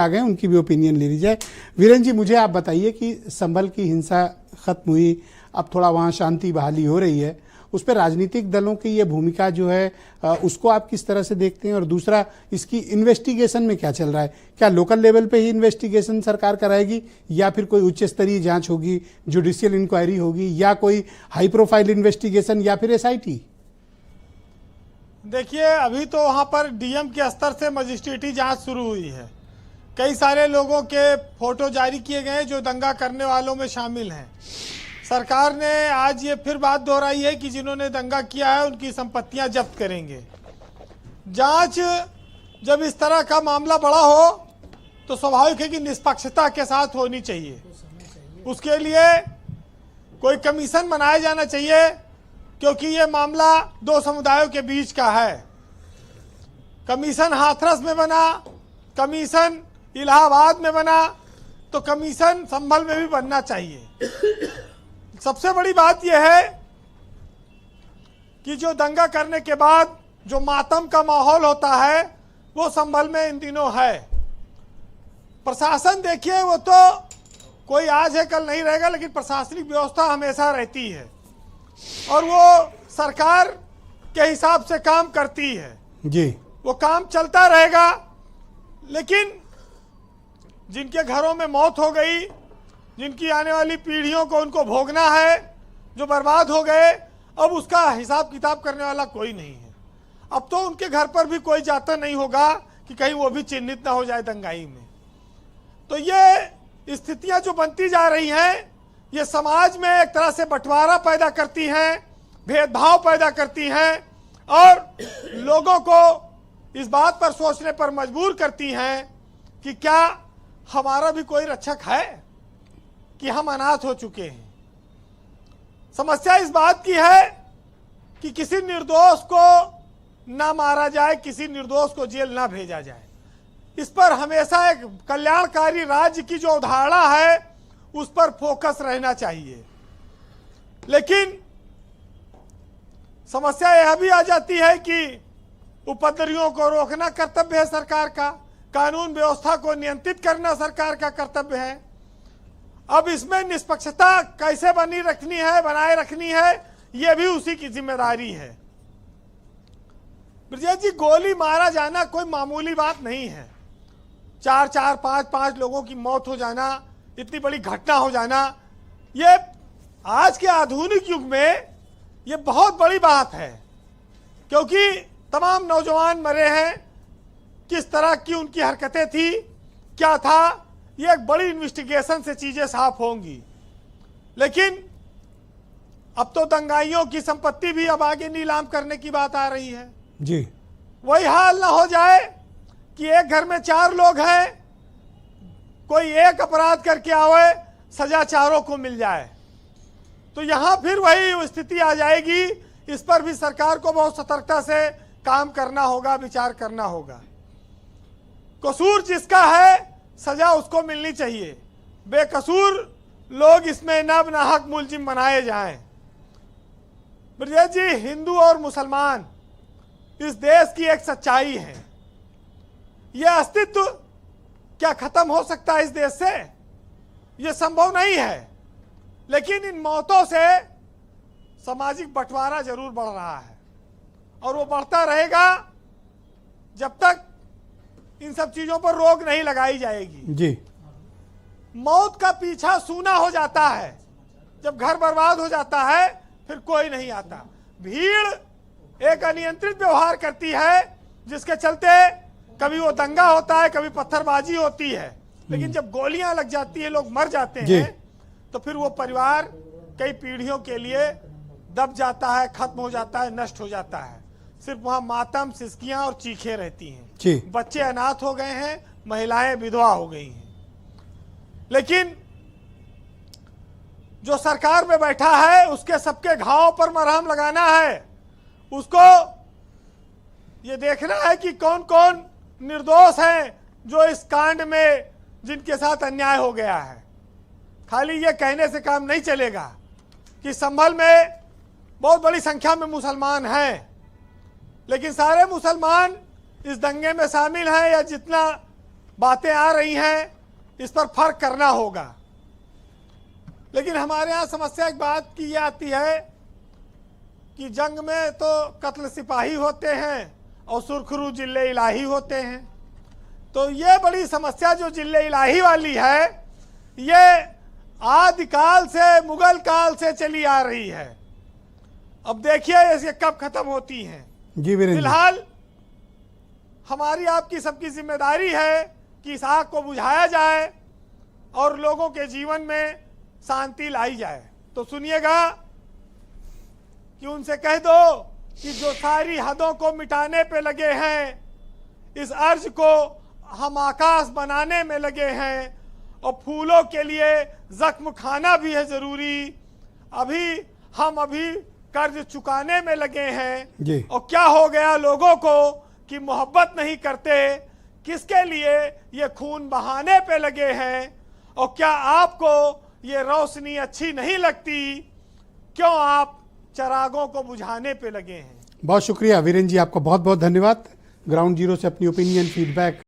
आ गए, उनकी भी ओपिनियन ले ली जाए। वीरेंद्र जी, मुझे आप बताइए कि संभल की हिंसा खत्म हुई, अब थोड़ा वहाँ शांति बहाली हो रही है, उस पर राजनीतिक दलों की ये भूमिका जो है उसको आप किस तरह से देखते हैं? और दूसरा, इसकी इन्वेस्टिगेशन में क्या चल रहा है? क्या लोकल लेवल पे ही इन्वेस्टिगेशन सरकार कराएगी या फिर कोई उच्च स्तरीय जांच होगी, जुडिशियल इंक्वायरी होगी, या कोई हाई प्रोफाइल इन्वेस्टिगेशन, या फिर SIT? देखिए, अभी तो वहाँ पर डीएम के स्तर से मजिस्ट्रेटी जांच शुरू हुई है। कई सारे लोगों के फोटो जारी किए गए जो दंगा करने वालों में शामिल हैं। सरकार ने आज ये फिर बात दोहराई है कि जिन्होंने दंगा किया है उनकी संपत्तियां जब्त करेंगे। जांच जब इस तरह का मामला बड़ा हो तो स्वाभाविक है कि निष्पक्षता के साथ होनी चाहिए। उसके लिए कोई कमीशन बनाया जाना चाहिए, क्योंकि ये मामला दो समुदायों के बीच का है। कमीशन हाथरस में बना, कमीशन इलाहाबाद में बना, तो कमीशन संभल में भी बनना चाहिए। सबसे बड़ी बात यह है कि जो दंगा करने के बाद जो मातम का माहौल होता है वो संभल में इन दिनों है। प्रशासन देखिए, वो तो कोई आज है कल नहीं रहेगा, लेकिन प्रशासनिक व्यवस्था हमेशा रहती है और वो सरकार के हिसाब से काम करती है जी। वो काम चलता रहेगा। लेकिन जिनके घरों में मौत हो गई, जिनकी आने वाली पीढ़ियों को उनको भोगना है, जो बर्बाद हो गए, अब उसका हिसाब किताब करने वाला कोई नहीं है। अब तो उनके घर पर भी कोई जाता नहीं होगा कि कहीं वो भी चिन्हित ना हो जाए दंगाई में। तो ये स्थितियां जो बनती जा रही हैं, ये समाज में एक तरह से बंटवारा पैदा करती हैं, भेदभाव पैदा करती हैं और लोगों को इस बात पर सोचने पर मजबूर करती हैं कि क्या हमारा भी कोई रक्षक है, कि हम अनाथ हो चुके हैं। समस्या इस बात की है कि किसी निर्दोष को ना मारा जाए, किसी निर्दोष को जेल ना भेजा जाए। इस पर हमेशा एक कल्याणकारी राज्य की जो अवधारणा है उस पर फोकस रहना चाहिए। लेकिन समस्या यह भी आ जाती है कि उपद्रवियों को रोकना कर्तव्य है सरकार का, कानून व्यवस्था को नियंत्रित करना सरकार का कर्तव्य है। अब इसमें निष्पक्षता कैसे बनाए रखनी है, यह भी उसी की जिम्मेदारी है। ब्रजेश जी, गोली मारा जाना कोई मामूली बात नहीं है। 4-4, 5-5 लोगों की मौत हो जाना, इतनी बड़ी घटना हो जाना, ये आज के आधुनिक युग में ये बहुत बड़ी बात है, क्योंकि तमाम नौजवान मरे हैं। किस तरह की उनकी हरकतें थी, क्या था, ये एक बड़ी इन्वेस्टिगेशन से चीजें साफ होंगी। लेकिन अब तो दंगाइयों की संपत्ति भी अब आगे नीलाम करने की बात आ रही है जी। वही हाल ना हो जाए कि एक घर में 4 लोग हैं, कोई एक अपराध करके आवे, सजा चारों को मिल जाए, तो यहां फिर वही स्थिति आ जाएगी। इस पर भी सरकार को बहुत सतर्कता से काम करना होगा, विचार करना होगा। कसूर जिसका है सजा उसको मिलनी चाहिए, बेकसूर लोग इसमें नाहक मुलजिम बनाए जाएं। ब्रजेश जी, हिंदू और मुसलमान इस देश की एक सच्चाई है। यह अस्तित्व क्या खत्म हो सकता है इस देश से? यह संभव नहीं है। लेकिन इन मौतों से सामाजिक बंटवारा जरूर बढ़ रहा है और वो बढ़ता रहेगा जब तक इन सब चीजों पर रोक नहीं लगाई जाएगी जी। मौत का पीछा सूना हो जाता है, जब घर बर्बाद हो जाता है फिर कोई नहीं आता। भीड़ एक अनियंत्रित व्यवहार करती है, जिसके चलते कभी वो दंगा होता है, कभी पत्थरबाजी होती है, लेकिन जब गोलियां लग जाती है, लोग मर जाते हैं, तो फिर वो परिवार कई पीढ़ियों के लिए दब जाता है, खत्म हो जाता है, नष्ट हो जाता है। सिर्फ वहां मातम, सिसकियां और चीखें रहती हैं। बच्चे अनाथ हो गए हैं, महिलाएं विधवा हो गई हैं। लेकिन जो सरकार में बैठा है उसके सबके घावों पर मरहम लगाना है। उसको ये देखना है कि कौन कौन निर्दोष हैं जो इस कांड में जिनके साथ अन्याय हो गया है। खाली ये कहने से काम नहीं चलेगा कि संभल में बहुत बड़ी संख्या में मुसलमान हैं, लेकिन सारे मुसलमान इस दंगे में शामिल हैं या जितना बातें आ रही हैं, इस पर फर्क करना होगा। लेकिन हमारे यहाँ समस्या एक बात की आती है कि जंग में तो कत्ल सिपाही होते हैं और सुरखरू जिले इलाही होते हैं। तो ये बड़ी समस्या जो जिले इलाही वाली है, ये आदिकाल से, मुगल काल से चली आ रही है। अब देखिए ये कब खत्म होती हैं। जी वीरेंद्र जी। फिलहाल हमारी आपकी सबकी जिम्मेदारी है कि इस आग को बुझाया जाए और लोगों के जीवन में शांति लाई जाए। तो सुनिएगा कि उनसे कह दो कि जो सारी हदों को मिटाने पे लगे हैं, इस अर्ज को हम आकाश बनाने में लगे हैं और फूलों के लिए जख्म खाना भी है जरूरी। हम अभी कर्ज चुकाने में लगे हैं जी। और क्या हो गया लोगों को कि मोहब्बत नहीं करते, किसके लिए ये खून बहाने पे लगे हैं। और क्या आपको ये रोशनी अच्छी नहीं लगती, क्यों आप चरागों को बुझाने पे लगे हैं। बहुत शुक्रिया वीरेंद्र जी, आपका बहुत बहुत धन्यवाद ग्राउंड जीरो से अपनी ओपिनियन फीडबैक